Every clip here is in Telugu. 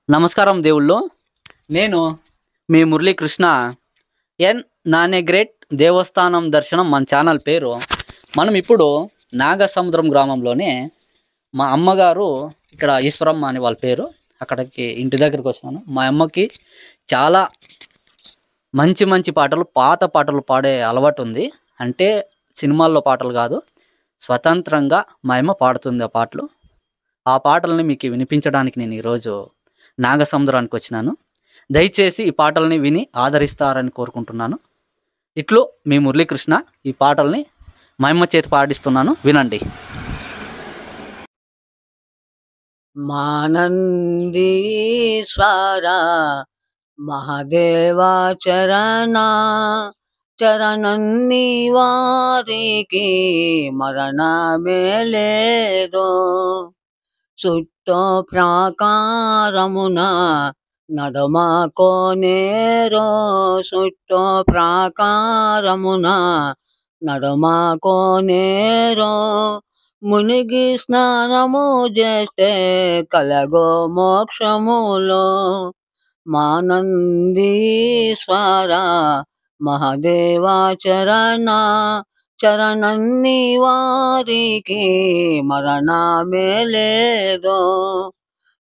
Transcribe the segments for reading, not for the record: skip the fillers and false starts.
నమస్కారం దేవుళ్ళు. నేను మీ మురళీకృష్ణ. ఎన్ నానే గ్రేట్ దేవస్థానం దర్శనం మన ఛానల్ పేరు. మనం ఇప్పుడు నాగసముద్రం గ్రామంలోనే మా అమ్మగారు ఇక్కడ ఈశ్వరమ్మ అని వాళ్ళ పేరు, అక్కడికి ఇంటి దగ్గరికి వచ్చాను. మా అమ్మకి చాలా మంచి మంచి పాటలు, పాత పాటలు పాడే అలవాటు ఉంది. అంటే సినిమాల్లో పాటలు కాదు, స్వతంత్రంగా మా అమ్మ పాడుతుంది ఆ పాటలు. ఆ పాటల్ని మీకు వినిపించడానికి నేను ఈరోజు నాగసముద్రానికి వచ్చినాను. దయచేసి ఈ పాటల్ని విని ఆదరిస్తారని కోరుకుంటున్నాను. ఇట్లు మీ మురళీకృష్ణ. ఈ పాటల్ని మా అమ్మ చేతి పాడిస్తున్నాను, వినండి. మానందీశ్వర మహాదేవ చరణన్ని వారికి మరణమే లేదు. చుట్టూ ప్రాకారమున నడుమ కోనేరో, చుట్టూ ప్రాకారమున నడుమ కోనేరో, మునిగి స్నానము చేస్తే కలగో మోక్షములో. మానందీశ్వర మహాదేవ చరణన్ని వారికి మరణమే లేదు.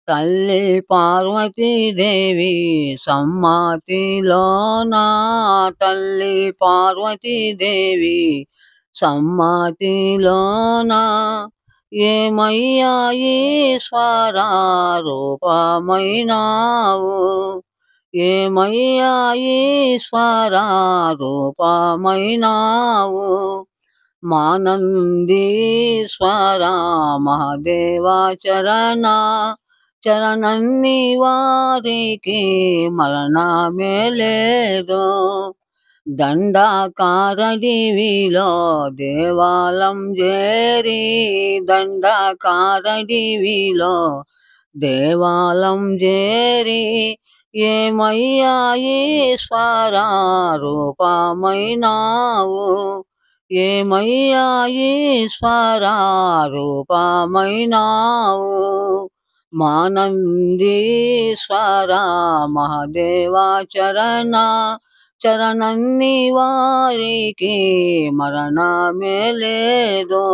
తల్లి పార్వతీదేవి సమ్మతిలోనా, తల్లి పార్వతీదేవి సమ్మతిలోనా, ఏమయ్యా ఈశ్వర రూపమైనావు, ఏమయ్యా ఈశ్వర రూపమైనావు. మానందీశ్వర మహాదేవ చరణన్ని వారికి మరణమే లేదు. దండకారడివిలో దేవాలం చేరి, దండకారడివిలో దేవాలం చేరి, ఏమయ్యా ఈశ్వర రూపమైనావు, ఏమయ్యా ఈశ్వర రూపమైనావు. మానందీశ్వర మహాదేవ చరణన్ని వారికి మరణమే లేదు.